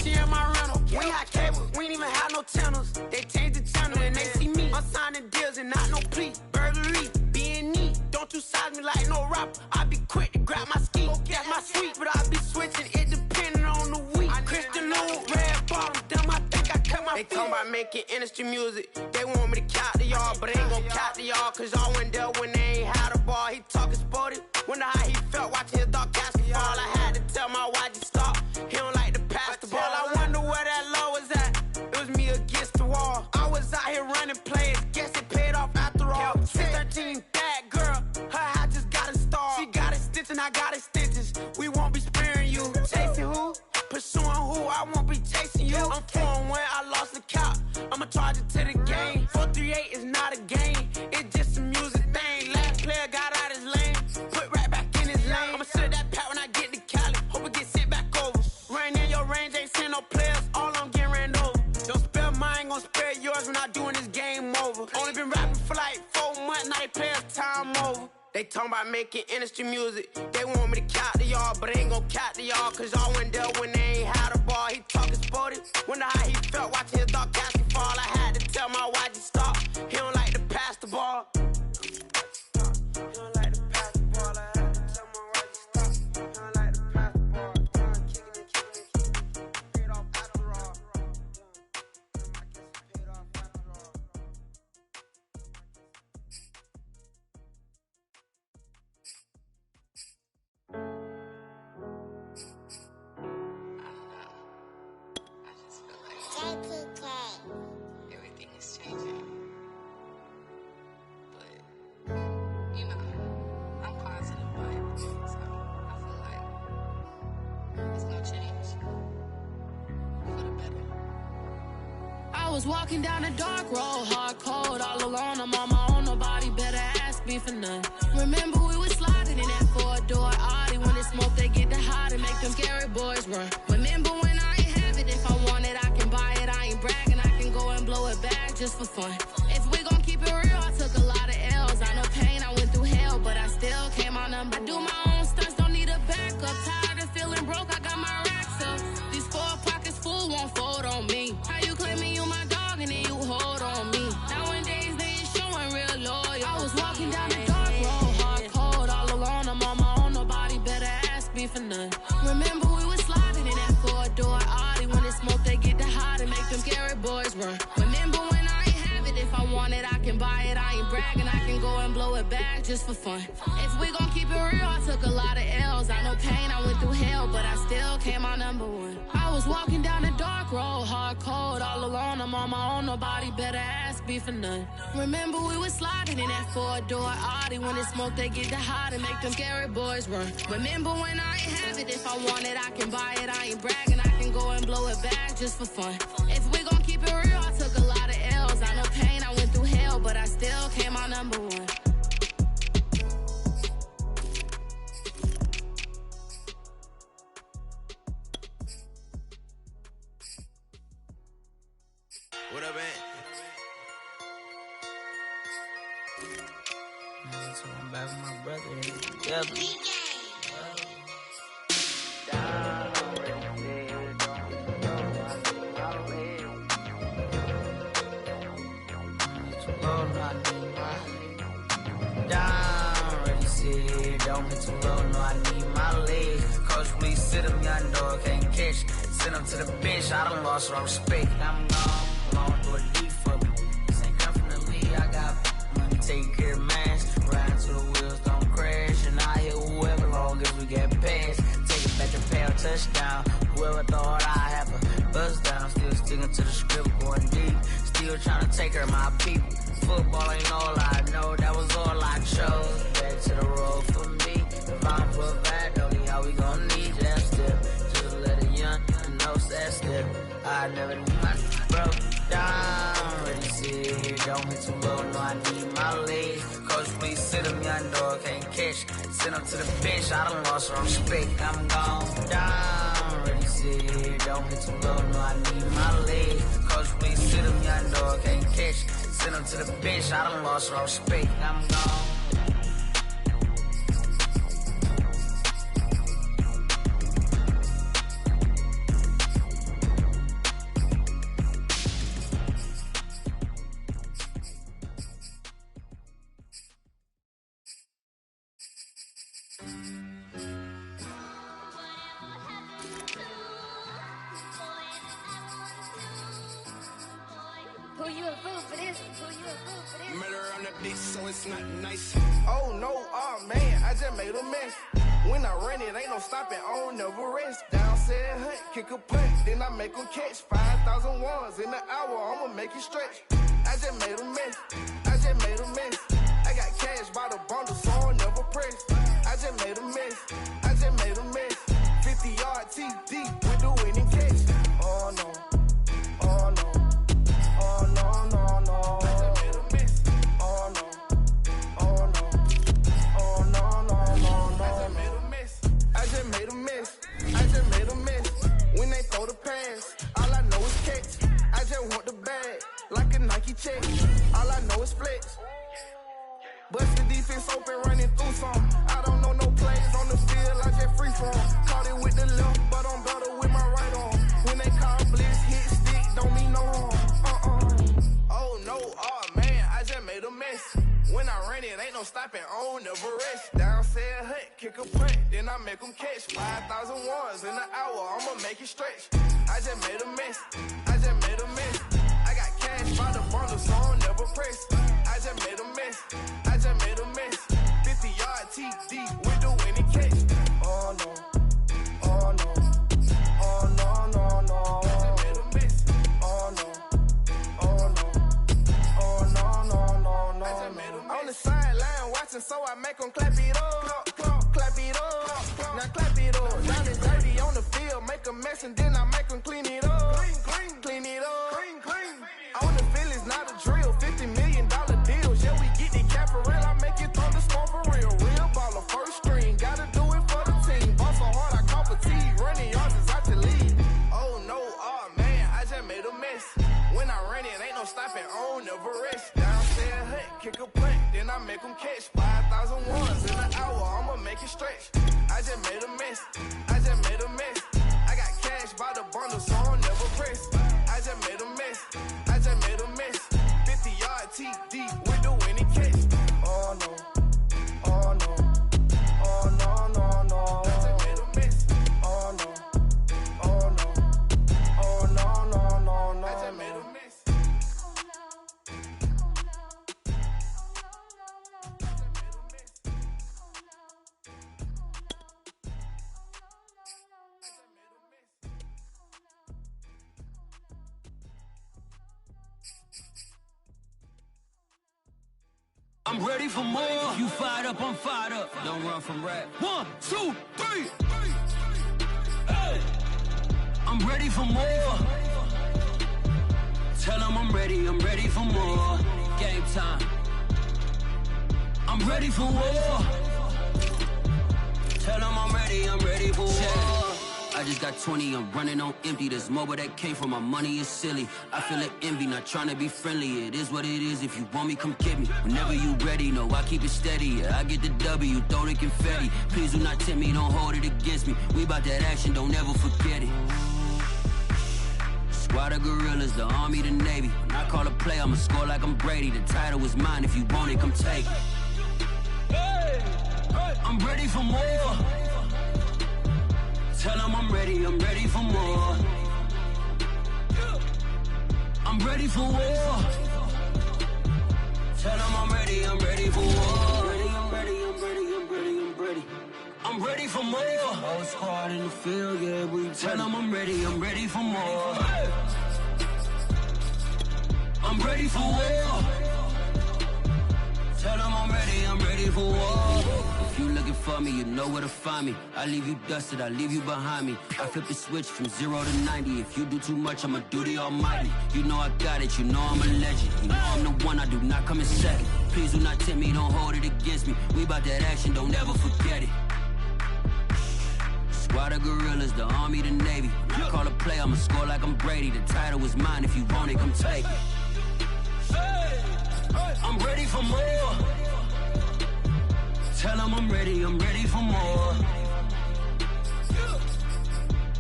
week, but I be switching it depending on the week. Christian Lou, red bottom, damn, I think I cut my feet. They talking about making industry music. They want me to count to y'all, but I ain't gon' count to y'all, cause y'all went there when they ain't had a ball. He talking sporty, wonder how he felt watching his dog catch the ball. I had to tell my watch to stop, he don't like to pass the ball. I wonder where that low was at, it was me against the wall. I was out here running plays, guess it paid off after all. 613, bad girl, her hat just got a star. She got it stitched and I got it stitches, we won't be sparing you. Chasing who? Pursuing who? I won't be chasing you. I'm 4-1, I lost the count, I'ma charge it to the game. 438 is not a game, it's just a music thing. Last player got out his lane, put right back in his lane. I'ma sit that pat when I get to Cali, hope it get sent back over. Rain in your range, ain't send no players, all I'm getting ran over. Don't spare mine, gon' spare yours when I doing this game over. Only been rapping for like 4 months, now they play us time over. They talking about making industry music. They want me to count to y'all, but I ain't gon' count to y'all, cause y'all went there when they ain't had a ball. He talking sporty, wonder how he felt watching his dog catch the fall. I had to tell my watch to stop, he don't like to pass the ball. He don't like to pass the ball, I had to tell my watch to stop. He don't like to pass the ball. Kicking it, paid off after all. I guess it paid off after all. Everything is changing. But, you know, I'm positive about everything, so I feel like it's gonna change for the better. I was walking down a dark road, hard cold, all alone. I'm on my own, nobody better ask me for none. Remember we was sliding in that 4-door Audi. When it smoke, they get the hot and make them scary boys run. Remember when I ain't have it, if I want it, I can buy it. I ain't bragging, I can go and blow it back just for fun. If we gon' keep it real, I took a lot of L's. I know pain, I went through hell, but I still came on them. I do my own stunts, don't need a backup. Tired of feeling broke, I got my racks up. These 4 pockets full won't fold on me. How you claiming you my dog and then you hold on me? Nowadays they ain't showing real loyal. I was walking down the dark road, hard cold, all alone. I'm on my own, nobody better ask me for none. Remember we was sliding in that 4-door Audi. When it smoke, they get the hot and make them scary boys run. Remember when I ain't have it, if I want it, I can buy it. I ain't bragging, I can go and blow it back just for fun. If we gon' keep it real, I took a lot of L's. I know pain, I went through hell, but I still came out number 1. I was walking down a dark road, hard cold, all alone. I'm on my own, nobody better ask me for none. Remember we was sliding in that 4-door Audi. When it smoke, they get the hot and make them scary boys run. Remember when I ain't have it, if I want it, I can buy it. I ain't bragging, I can go and blow it back just for fun. If we gon' keep it real, I took a lot of L's. I know pain, I went through hell, but I still came out number 1. What up, man? So I'm back with my brother together. Don't hit too low, no, I need my legs. Coach, please sit him, young dog, can't catch. Send him to the bench, I done lost all respect. I'm gone through a deep for me. This ain't come from the league, I got money, take care of mans. Ride till the wheels don't crash, and I hit whoever long as we get past. Take it back to pound touchdown. Whoever thought I have a buzz down, still sticking to the script, going deep. Still trying to take care of my people. Football ain't all I know, that was all I chose. Back to the road for me. If I'm put back, don't need how we gon' need that step. Just let a young know that step. I never knew my broke down. Ready, sit here, don't hit too low, no, I need my legs. Coach, please sit him, young dog, can't catch. Send him to the bench, I done lost all respect. I'm gone down. Ready, sit here, don't hit too low, no, I need my legs. Coach, please sit him, young dog, can't catch. Send him to the bench, I done lost all respect. I'm gone. It's not nice. Oh no, oh man, I just made a mess. When I run it, ain't no stopping, I don't never rest. Down said hunt, kick a punt, then I make them catch 5,000 ones in the hour, I'ma make it stretch. I just made a mess, I just made a mess. I got cash by the bundle, so I'll never press. I just made a mess, I just made a mess. 50-yard TD with the winning catch. Oh no, oh no, oh no, no, no. I just made a mess, oh no, oh no, oh no, no, no, no. I just made a mess, I just made a mess, I just made a mess. When they throw the pass, all I know is catch. I just want the bag, like a Nike check. All I know is flex. Bust the defense open, running through some. I don't know no plays on the field, I just free form. Caught it with the left, but I'm better with my right arm. When they call blitz, hit stick, don't mean no harm. Oh no, oh man, I just made a mess. When I run it, ain't no stopping, on never rest. Down said hunt, kick a punt, then I make them catch 5,000 ones in the hour, I'ma make it stretch. I just made a mess, I just made a mess. I got cash by the bundle, so I'll never press. I just made a mess, I just made a mess. 50-yard TD with the winning catch. Oh no, oh no, oh no, no, no. I just made a mess. Oh no, oh no, oh no, no, no, no. I just made a mess. On the sideline watching, so I make them clap it up, clap it up. Now clap it up. Down and dirty on the field, make a mess and then I make them clean it up, clean it up. On the field is not a drill, $50 million deals. Yeah, we get the caparel, I make it thunderstorm for real. Real baller, first string, gotta do it for the team. Ball so hard, I call fatigue, running yards is out to lead. Oh no, oh man, I just made a mess. When I run it, ain't no stopping, on never rest. Down said hunt, kick a punt, then I make them catch 5,000 ones in the hour, I'ma make it stretch. I just made a mess, I just made a mess. I got cash by the bundle, so I'll never press. I just made a mess, I just made a mess. 50-yard TD with the winning catch. Oh no, oh no, oh no, no, no. I just made a mess. Oh no, oh no, oh no, no, no, no. I just made a mess. I'm ready for more. You fired up, I'm fired up. Don't run from rap. 1, 2, 3. Hey. I'm ready for more. Tell them I'm ready for more. Game time. I'm ready for war. Tell them I'm ready for war. I just got 20, I'm running on empty. There's more where that came from, my money is silly. I feel it envy, not trying to be friendly. It is what it is, if you want me, come get me. Whenever you ready, no, I keep it steady. Yeah, I get the W, throw the confetti. Please do not tempt me, don't hold it against me. We about that action, don't ever forget it. Squad of gorillas, the army, the navy. When I call a play, I'ma score like I'm Brady. The title is mine, if you want it, come take it. I'm ready for more. Tell them I'm ready for more. I'm ready for war. Tell them I'm ready for war. I'm ready for more. Whole squad in the field, yeah, we tell them I'm ready for more. I'm ready for war. Tell them I'm ready for war. If you looking for me, you know where to find me. I leave you dusted, I leave you behind me. I flip the switch from 0 to 90. If you do too much, I'ma do the almighty. You know I got it, you know I'm a legend. You know I'm the one, I do not come in second. Please do not tempt me, don't hold it against me. We about that action, don't ever forget it. Squad of gorillas, the army, the navy. When I call a play, I'ma score like I'm Brady. The title is mine, if you want it, come take it. I'm ready for more. Tell them I'm ready for more.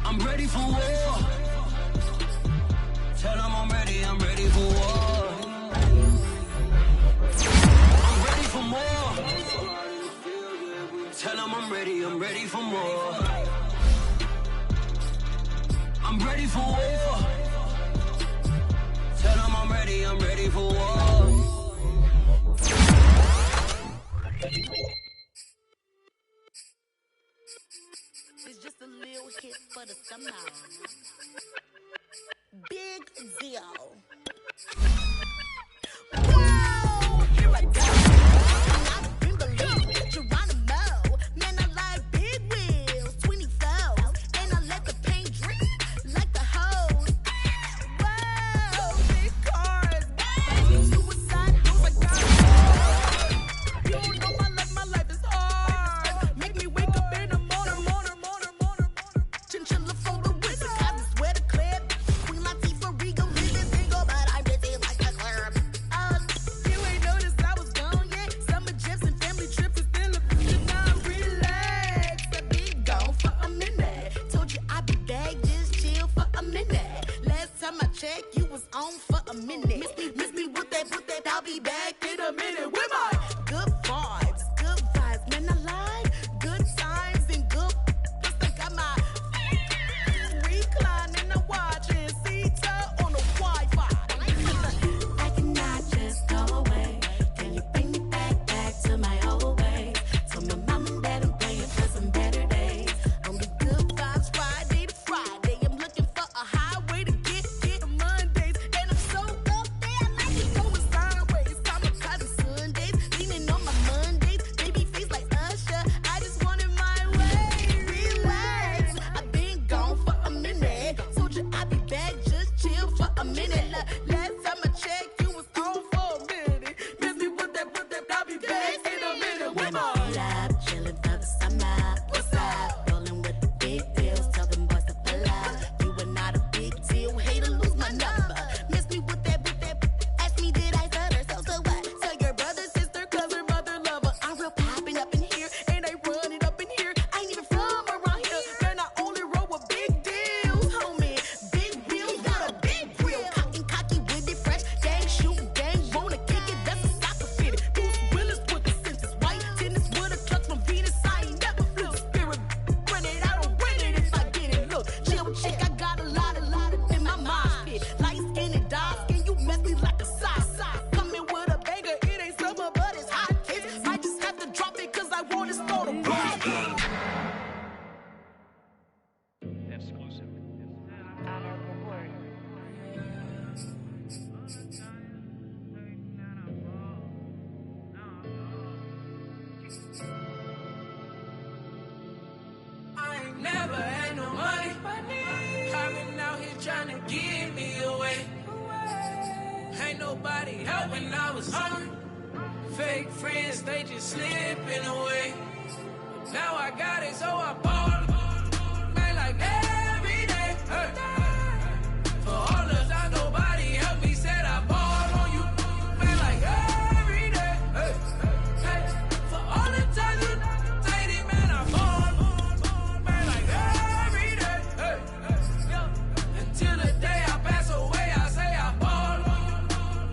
I'm ready for war. Tell them I'm ready for war. I'm ready for more. Tell them I'm ready for more. I'm ready for war. Tell them I'm ready for war. hit for the summer. Big deal. Whoa, here I go. I been believe Geronimo. Man, I like big wheels, 24s, and I let the paint drip like the hose. Whoa, big cars, suicide hoes like God. You don't know my life is hard. Make me wake up in the morning. Chinchilla for the wizard, cause I swear to clip. Queen Latifah, Rigo, living single, but I'm busy like a club. You ain't noticed I was gone yet. Summer jets and family trips is still a bitch. Now relax, I be gone for a minute. Told you I'd be back, just chill for a minute. Last time I checked, you was on for a minute. Miss me with that, I'll be back in a minute. With my good vibes, man, I like good times and good. Plus I got my recline and I'm watching Sita on the Wi-Fi. I cannot just go away. Can you bring me back to my old ways? Tell my mom and dad I'm praying for some better days. Only good vibes Friday to Friday. I'm looking for a highway to get to Mondays. And I'm so up there, I like it going sideways. Summertime and Sundays, leaning on my Mondays. Baby face like Usher, I just wanted my way. Relax, I've been gone for a minute. Told you I'd be back, just chill for a minute. Last time I checked, you was on for a minute. Miss me with that, I'll be back in a minute. When I pull up, chillin' for the summer. What's up? Rollin' with the big deals, tell them boys to pull up. You are not a big deal, hate to lose my number. Miss me with that, ask me did I stutter, so what? Tell your brother, sister, cousin, mother, lover. I'm real poppin' up in here, and I run it up in here. I ain't even from around here, man, I only roll with big deals, homie. Big wheels, got a big wheel. Cocky with it, fresh, gang shoot, gang wanna kick it, that's a soccer fitted. Bruce Willis with the senses, white tennis with a clutch from Venus. I ain't never flew spirit, run it, I don't win it if I get it. Look, chill chick, I got a lot in my mind pit. Light skin and dark skin, you mess me like a sock. Coming with a banger, it ain't summer, but it's hot. Kids might just have to drop it, cause I want to start a block. I ain't never had no money. I've been out here trying to give me away. Ain't nobody helping, I was hungry. Fake friends, they just slipping away. Now I got it, so I bought. Man, like every day. Hey. For all the time nobody helped me, said I bought on you. Man, like every day. Hey. Hey. For all the times you dated, man, I bought. Man, like every day. Hey. Yeah. Until the day I pass away, I say I bought on you.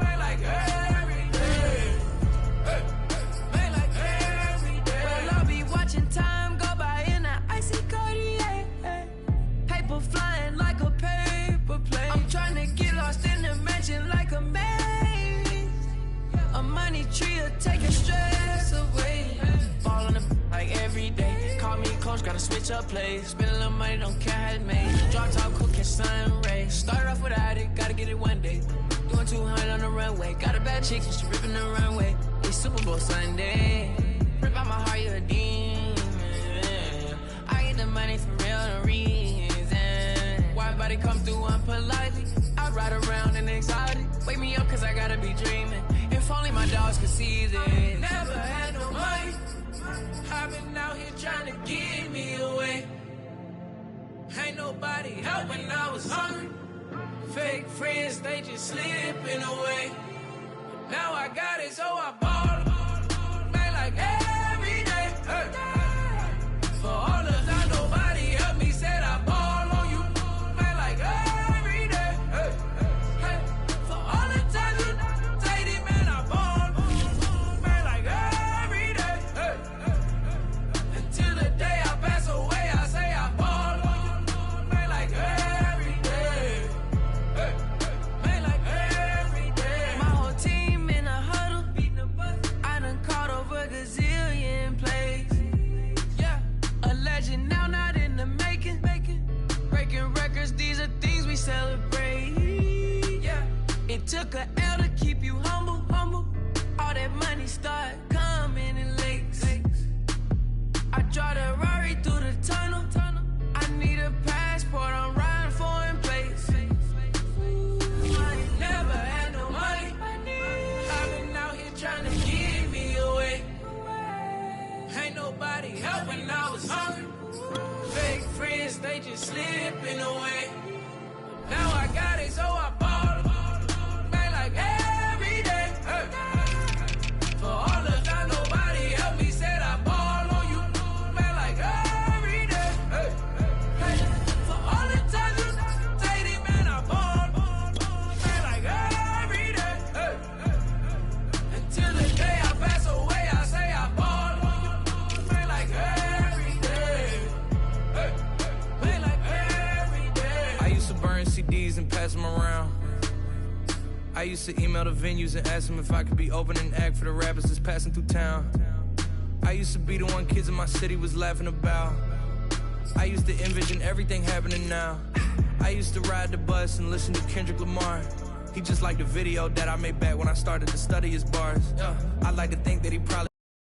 Man, like every day. Hey. Man, like every day. Well, I'll be watching time go by in an icy Cartier. Paper flying like a paper plane. I'm trying to get lost in the mansion like a maze. A money tree will take your stress away. Fall on the like every day. Call me coach, gotta switch up plays. Spend a little money, don't care how it made. Drop top, cook, catch sun rays. Start off without it, gotta get it one day. Doing 200 on the runway. Got a bad chick, and she ripping the runway. It's Super Bowl Sunday. Rip out my heart, you're a demon. I get the money for real, no reason. Why everybody come through unpolitely? I ride around in exotic. Wake me up, cause I gotta be dreaming. If only my dogs could see this. Never had no money. I've been out here trying to give me away. Ain't nobody helping, I was hungry. Fake friends, they just slipping away. Now I got it, so I bought. Man, like every day. Hey. For all the time nobody helped me, said I bought on you. Man, like every day. Hey. Hey. For all the times you dated, man, I bought. Man, like every day. Hey. Until the day I pass away, I say I bought on you. Man, like every day. Hey. Man, like every day. My whole team in a huddle, beating the bus. I celebrate. Yeah, it took a L to keep you humble, humble. All that money start coming in lakes. I drive the Rari through the tunnel. I need a passport, I'm riding foreign plates. I ain't never had no money. I've been out here trying to give me away. Ain't nobody helping, I was hungry. Fake friends, they just slipping away. Now I got it, so I bought them. Man, like every day. Hey. For all the time, nobody helped me, said I ball on you. Man, like every day. Hey. Hey. For all the times you dated it, man, I ball. Man, like every day. Hey. Until the day I pass away, I say I ball on you. Man, like every day. Hey. Man, like every day. I used to burn CDs and pass them around. I used to email the venues and ask them if I could be opening act for the rappers that's passing through town. I used to be the one kids in my city was laughing about. I used to envision everything happening now. I used to ride the bus and listen to Kendrick Lamar. He just like the video that I made back when I started to study his bars. I like to think that he probably